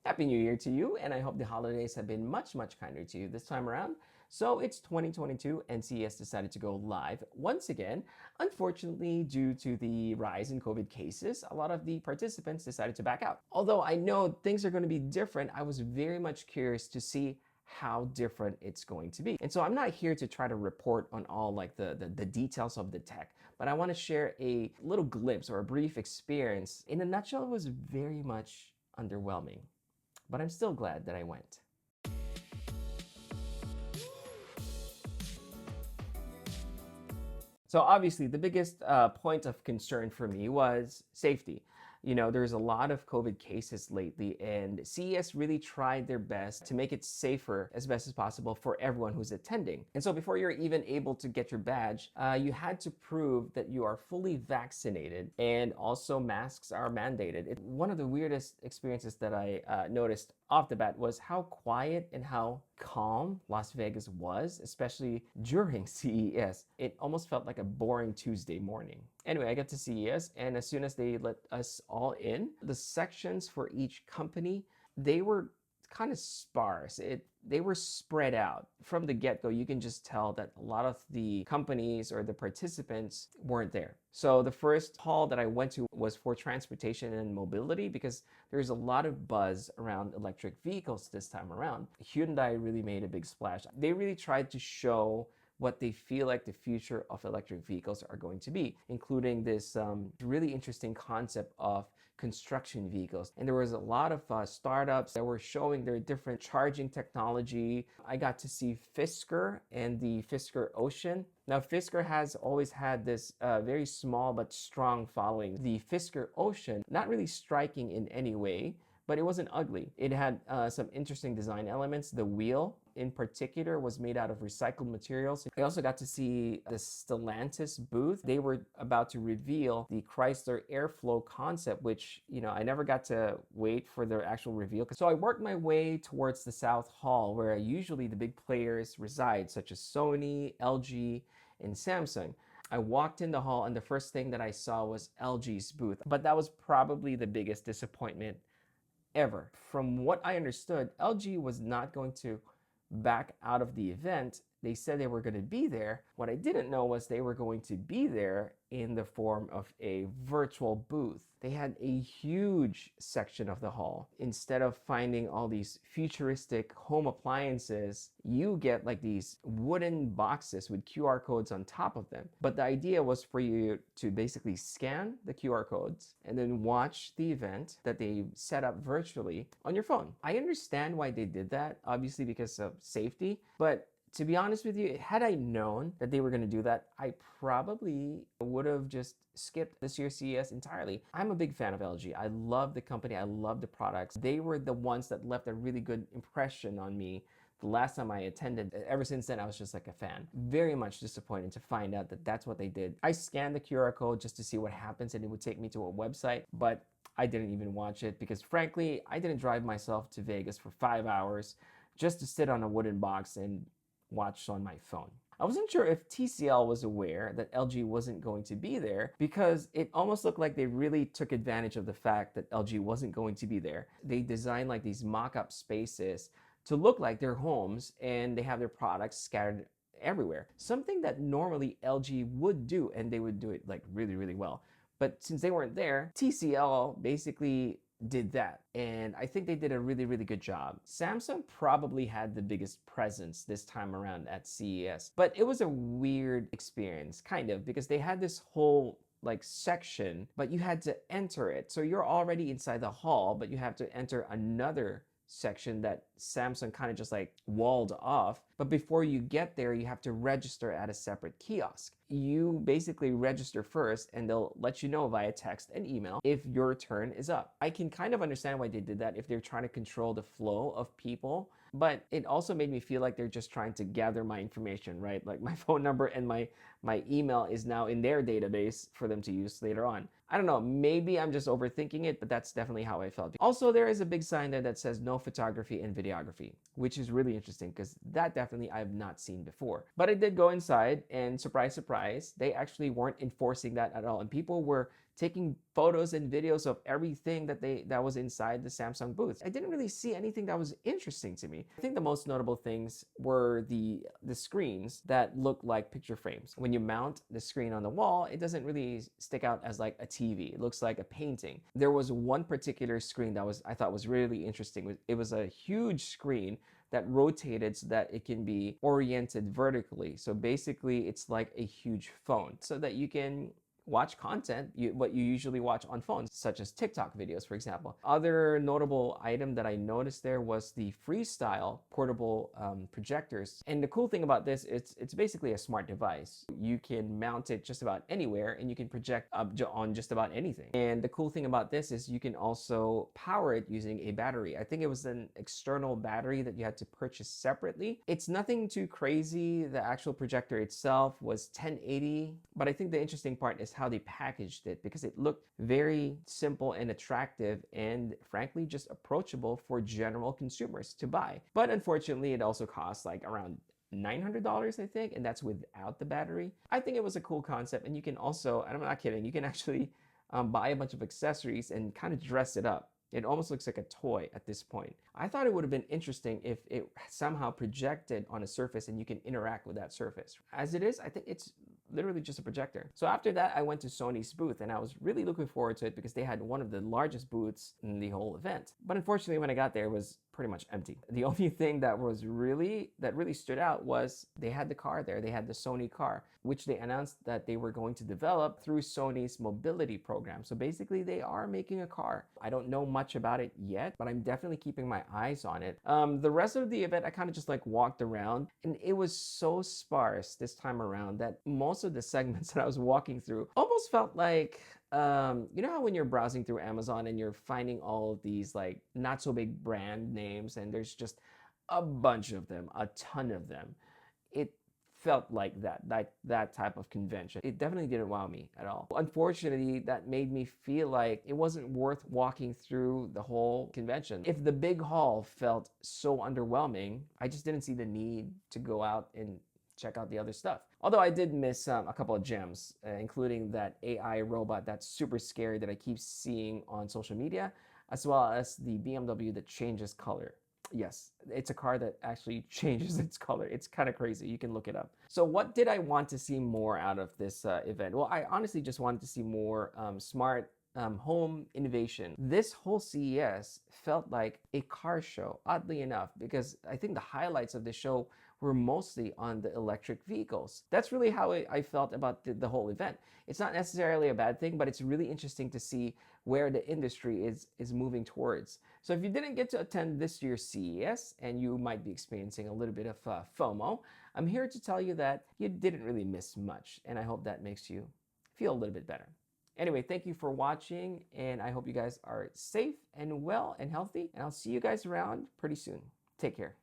Happy New Year to you, and I hope the holidays have been much, much kinder to you this time around. So it's 2022, and CES decided to go live once again. Unfortunately, due to the rise in COVID cases, a lot of the participants decided to back out. Although I know things are going to be different, I was very much curious to see how different it's going to be. And so I'm not here to try to report on all like the details of the tech, but I want to share a little glimpse or a brief experience. In a nutshell, it was very much underwhelming, but I'm still glad that I went. So obviously, the biggest point of concern for me was safety. You know, there's a lot of COVID cases lately, and CES really tried their best to make it safer as best as possible for everyone who's attending. And so before you're even able to get your badge, you had to prove that you are fully vaccinated, and also masks are mandated. One of the weirdest experiences that I noticed off the bat was how quiet and how calm Las Vegas was, especially during CES. It almost felt like a boring Tuesday morning. Anyway, I got to CES, and as soon as they let us all in, the sections for each company, they were kind of sparse. They were spread out. From the get-go, you can just tell that a lot of the companies or the participants weren't there. So the first hall that I went to was for transportation and mobility, because there's a lot of buzz around electric vehicles this time around. Hyundai really made a big splash. They really tried to show what they feel like the future of electric vehicles are going to be, including this really interesting concept of construction vehicles. And there was a lot of startups that were showing their different charging technology. I got to see Fisker and the Fisker Ocean. Now, Fisker has always had this very small but strong following. The Fisker Ocean, not really striking in any way, but it wasn't ugly. It had some interesting design elements. The wheel in particular was made out of recycled materials. I also got to see the Stellantis booth. They were about to reveal the Chrysler Airflow concept, which, you know, I never got to wait for their actual reveal. So I worked my way towards the South Hall, where usually the big players reside, such as Sony, LG, and Samsung. I walked in the hall, and the first thing that I saw was LG's booth. But that was probably the biggest disappointment ever. From what I understood, LG was not going to back out of the event. They said they were going to be there. What I didn't know was they were going to be there in the form of a virtual booth. They had a huge section of the hall. Instead of finding all these futuristic home appliances, you get like these wooden boxes with QR codes on top of them. But the idea was for you to basically scan the QR codes and then watch the event that they set up virtually on your phone. I understand why they did that, obviously because of safety, but to be honest with you, had I known that they were going to do that, I probably would have just skipped this year's CES entirely. I'm a big fan of LG. I love the company. I love the products. They were the ones that left a really good impression on me the last time I attended. Ever since then, I was just like a fan. Very much disappointed to find out that that's what they did. I scanned the QR code just to see what happens, and it would take me to a website, but I didn't even watch it because frankly, I didn't drive myself to Vegas for 5 hours just to sit on a wooden box and watch on my phone. I wasn't sure if TCL was aware that LG wasn't going to be there, because it almost looked like they really took advantage of the fact that LG wasn't going to be there. They designed like these mock-up spaces to look like their homes, and they have their products scattered everywhere. Something that normally LG would do, and they would do it like really, really well. But since they weren't there, TCL basically did that, and I think they did a really, really good job. Samsung probably had the biggest presence this time around at CES, but it was a weird experience, kind of, because they had this whole like section, but you had to enter it. So you're already inside the hall, but you have to enter another section that Samsung kind of just like walled off. But before you get there, you have to register at a separate kiosk. You basically register first, and they'll let you know via text and email if your turn is up. I can kind of understand why they did that if they're trying to control the flow of people, but it also made me feel like they're just trying to gather my information, right? Like my phone number and my email is now in their database for them to use later on. I don't know, maybe I'm just overthinking it, but that's definitely how I felt. Also, there is a big sign there that says no photography and videography, which is really interesting because that definitely I have not seen before. But I did go inside, and surprise, surprise, they actually weren't enforcing that at all. And people were taking photos and videos of everything that was inside the Samsung booth. I didn't really see anything that was interesting to me. I think the most notable things were the screens that look like picture frames. When you mount the screen on the wall, it doesn't really stick out as like a TV. It looks like a painting. There was one particular screen that I thought was really interesting. It was a huge screen that rotated so that it can be oriented vertically. So basically it's like a huge phone so that you can watch content, what you usually watch on phones, such as TikTok videos, for example. Other notable item that I noticed there was the Freestyle portable projectors. And the cool thing about this, it's basically a smart device. You can mount it just about anywhere and you can project up on just about anything. And the cool thing about this is you can also power it using a battery. I think it was an external battery that you had to purchase separately. It's nothing too crazy. The actual projector itself was 1080, but I think the interesting part is how they packaged it, because it looked very simple and attractive and frankly just approachable for general consumers to buy. But unfortunately, it also costs like around $900, I think, and that's without the battery. I think it was a cool concept, and you can also, and I'm not kidding, you can actually buy a bunch of accessories and kind of dress it up. It almost looks like a toy at this point. I thought it would have been interesting if it somehow projected on a surface and you can interact with that surface. As it is, I think it's literally just a projector. So after that, I went to Sony's booth, and I was really looking forward to it because they had one of the largest booths in the whole event. But unfortunately, when I got there, it was pretty much empty. The only thing that really stood out was they had the car there. They had the Sony Car, which they announced that they were going to develop through Sony's mobility program. So basically, they are making a car. I don't know much about it yet, but I'm definitely keeping my eyes on it. The rest of the event, I kind of just like walked around, and it was so sparse this time around that most of the segments that I was walking through almost felt like you know how when you're browsing through Amazon and you're finding all of these like not so big brand names and there's just a bunch of them, a ton of them. It felt like that type of convention. It definitely didn't wow me at all. Unfortunately, that made me feel like it wasn't worth walking through the whole convention. If the big hall felt so underwhelming, I just didn't see the need to go out and check out the other stuff. Although I did miss a couple of gems, including that AI robot that's super scary that I keep seeing on social media, as well as the BMW that changes color. Yes, it's a car that actually changes its color. It's kind of crazy. You can look it up. So what did I want to see more out of this event? Well, I honestly just wanted to see more smart home innovation. This whole CES felt like a car show, oddly enough, because I think the highlights of the show were mostly on the electric vehicles. That's really how I felt about the whole event. It's not necessarily a bad thing, but it's really interesting to see where the industry is moving towards. So if you didn't get to attend this year's CES and you might be experiencing a little bit of FOMO, I'm here to tell you that you didn't really miss much, and I hope that makes you feel a little bit better. Anyway, thank you for watching, and I hope you guys are safe and well and healthy, and I'll see you guys around pretty soon. Take care.